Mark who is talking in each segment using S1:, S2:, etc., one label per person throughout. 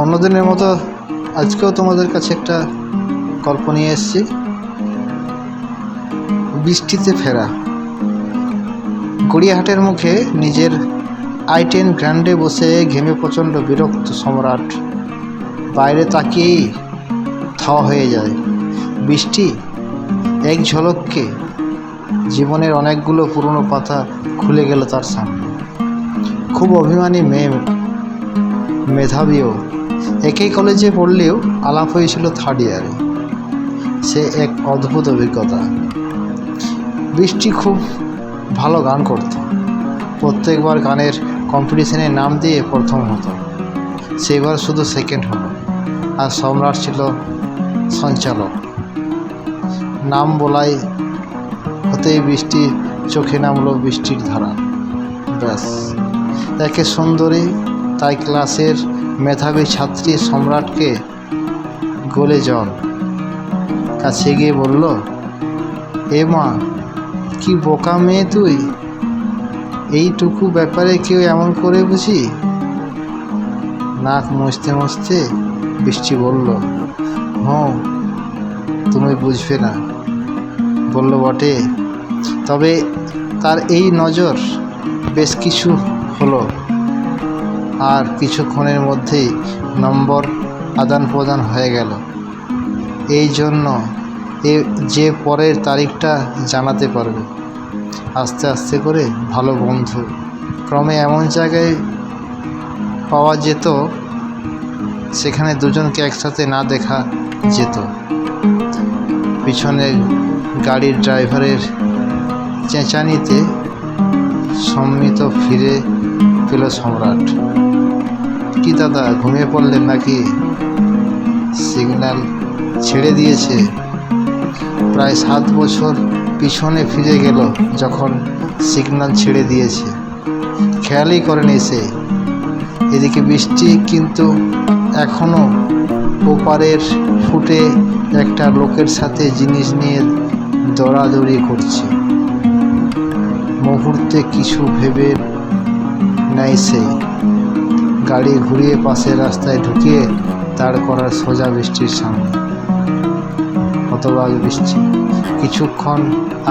S1: অন্যদিনের মতো আজকেও তোমাদের কাছে একটা গল্প নিয়ে এসেছি। বৃষ্টিতে ফেরা। গড়িয়াহাটের মুখে নিজের i10 গ্র্যান্ডে বসে ঘেমে প্রচণ্ড বিরক্ত সম্রাট বাইরে তাকিয়েই থাওয়া হয়ে যায়। বৃষ্টি এক ঝলককে জীবনের অনেকগুলো পুরনো পাতা খুলে গেল তার সামনে। খুব অভিমানী মেয়ে, মেধাবীও, একই কলেজে পড়লেও আলাপ হয়েছিল থার্ড ইয়ারে। সে এক অদ্ভুত অভিজ্ঞতা। বৃষ্টি খুব ভালো গান করত। প্রত্যেকবার গানের কম্পিটিশনে নাম দিয়ে প্রথম হতো, সেবার শুধু সেকেন্ড হলো। আর সম্রাট ছিল সঞ্চালক। নাম বলাই হতেই বৃষ্টির চোখে নামলো বৃষ্টির ধারা। ব্যাস, একে সুন্দরী, তাই ক্লাসের মেধাবী ছাত্রী সম্রাটকে গলে জল। কাছে গিয়ে বলল, এ মা, কি বোকা মেয়ে তুই! এইটুকু ব্যাপারে কেউ এমন করে বুঝি? নাক মুছতে মুছতে বৃষ্টি বলল, হ্যাঁ, তুমি বুঝবে না। বলল বটে, তবে তার এই নজর বেশ কিছু হলো। আর কিছুক্ষণের মধ্যেই নম্বর আদান প্রদান হয়ে গেল। এই জন্য যে পরের তারিখটা জানাতে পারবে। আস্তে আস্তে করে ভালো বন্ধু ক্রমে এমন জায়গায় পাওয়া যেত সেখানে দুজনকে একসাথে না দেখা যেত। পিছনে গাড়ির ড্রাইভারের চেঁচানিতে সম্মিত ফিরে পেল সম্রাট। কি দাদা, ঘুমিয়ে পড়লেন নাকি? সিগন্যাল ছেড়ে দিয়েছে। প্রায় 7 বছর পিছনে ফিরে গেল যখন সিগন্যাল ছেড়ে দিয়েছে। খেয়ালই করেনি সে। এদিকে বৃষ্টি কিন্তু এখনও ওপারের ফুটে একটা লোকের সাথে জিনিস নিয়ে দৌড়াদৌড়ি করছে। মুহূর্তে কিছু ভেবে নেয় সে। গাড়ি ঘুরিয়ে পাশের রাস্তায় ঢুকিয়ে দাঁড় করার সোজা বৃষ্টির সামনে। হতবাক বৃষ্টি কিছুক্ষণ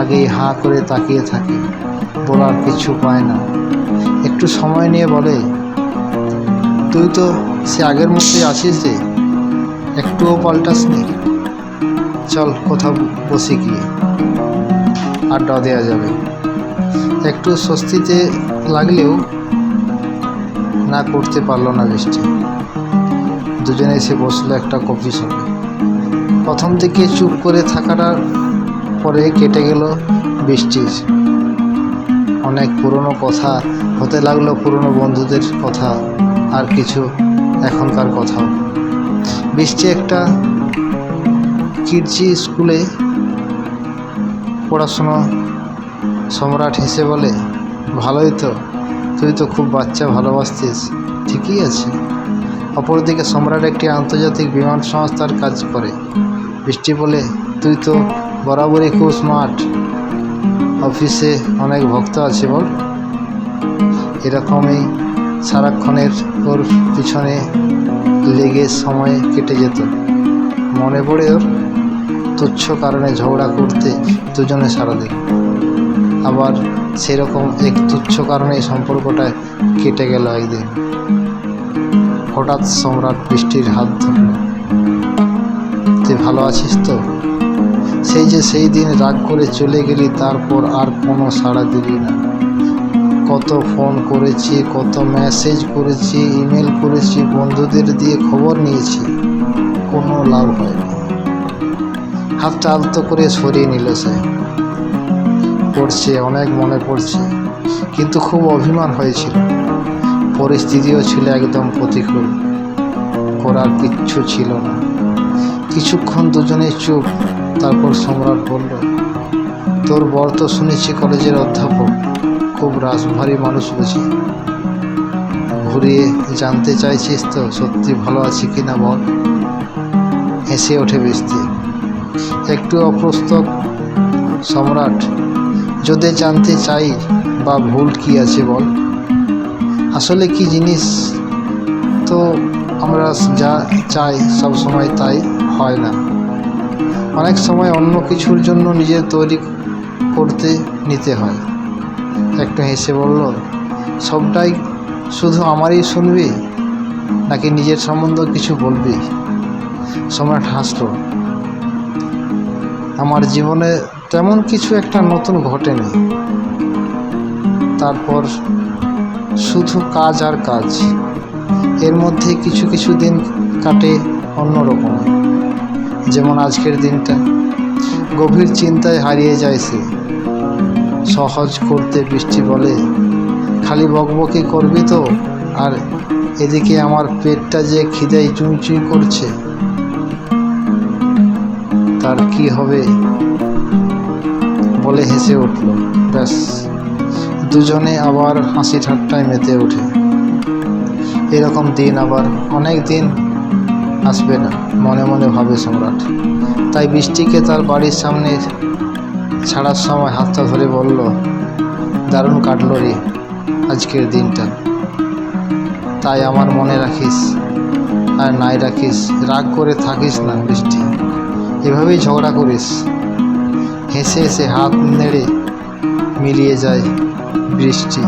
S1: আগেই হাঁ করে তাকিয়ে থাকে, বলার কিছু পায় না। একটু সময় নিয়ে বলে, তুই তো সে আগের মতোই আছিস যে, একটুও পাল্টাসনি। চল কোথাও বসে গিয়ে আড্ডা দেওয়া যাবে। একটু স্বস্তিতে লাগলেও না করতে পারল না বৃষ্টি। দুজনে এসে বসলো একটা কফি শপে। প্রথম থেকে চুপ করে থাকাটার পরে কেটে গেল বৃষ্টির। অনেক পুরনো কথা হতে লাগলো, পুরনো বন্ধুদের কথা, আর কিছু এখনকার কথাও। বৃষ্টি একটা কিডজি স্কুলে পড়াশুনো। সম্রাট হেসে বলে, ভালোই তো, তুই তো খুব বাচ্চা ভালোবাসতিস। ঠিকই আছে। অপরদিকে সম্রাট একটি আন্তর্জাতিক বিমান সংস্থার কাজ করে। বৃষ্টি বলে, তুই তো বরাবরই খুব স্মার্ট। অফিসে অনেক ভক্ত আছে বল। এরকমই সারাক্ষণের ওর পিছনে লেগে সময় কেটে যেত। মনে পড়ে ওর তুচ্ছ কারণে ঝগড়া করতে দুজনে সারাদিন। আবার সেরকম এক তুচ্ছ কারণে সম্পর্কটা কেটে গেল একদিন। হঠাৎ সম্রাট বৃষ্টির হাত ধরল। তুই ভালো আছিস তো? সেই দিন রাগ করে চলে গেলি, তারপর আর কোনো সাড়া দিলি না। কত ফোন করেছি, কত মেসেজ করেছি, ইমেল করেছি, বন্ধুদের দিয়ে খবর নিয়েছি, কোনো লাভ হয়নি। হাতটা আলতো করে সরিয়ে নিল সে। পড়ছে, অনেক মনে পড়ছে, কিন্তু খুব অভিমান হয়েছিল। পরিস্থিতিও ছিল একদম প্রতিকূল। করার কিচ্ছু ছিল না। কিছুক্ষণ দুজনেই চুপ। তারপর সম্রাট বলল, তোর বর তো শুনেছি কলেজের অধ্যাপক, খুব রাশভারী মানুষ বুঝি। ঘুরিয়ে জানতে চাইছিস তো সত্যি ভালো আছি কিনা বল। হেসে ওঠে বৃষ্টি, একটু অপ্রস্তুত। সম্রাট, যদি জানতে চাই বা ভুল কি আছে বল। আসলে কি জিনিস তো আমরা যা চাই সব সময় তাই হয় না। অনেক সময় অন্য কিছুর জন্য নিজের তৈরি করতে নিতে হয়। একটু হেসে বলল, সবটাই শুধু আমারই শুনবি নাকি নিজের সম্বন্ধে কিছু বলবি? সম্রাট হাসল। আমার জীবনে তেমন কিছু একটা নতুন ঘটেনি। তারপর শুধু কাজ আর কাজ। এর মধ্যে কিছু কিছু দিন কাটে অন্যরকম, যেমন আজকের দিনটা। গভীর চিন্তায় হারিয়ে যায় সে। সহজ করতে বৃষ্টি বলে, খালি বকবকি করবি তো? আর এদিকে আমার পেটটা যে খিদেয় চুঁই করছে, তার কি হবে? বলে হেসে উঠল। ব্যাস, দুজনে আবার হাসি ঠাট্টায় মেতে ওঠে। এরকম দিন আবার অনেক দিন আসবে না, মনে মনে ভাবে সম্রাট। তাই বৃষ্টিকে তার বাড়ির সামনে ছাড়ার সময় হাতটা ধরে বলল, দারুণ কাটলো রে আজকের দিনটা। তাই আমার মনে রাখিস, আর নাই রাখিস রাগ করে থাকিস না বৃষ্টি, এভাবেই ঝগড়া করিস। হেসে হেসে হাত নেড়ে মিলিয়ে যায় বৃষ্টি।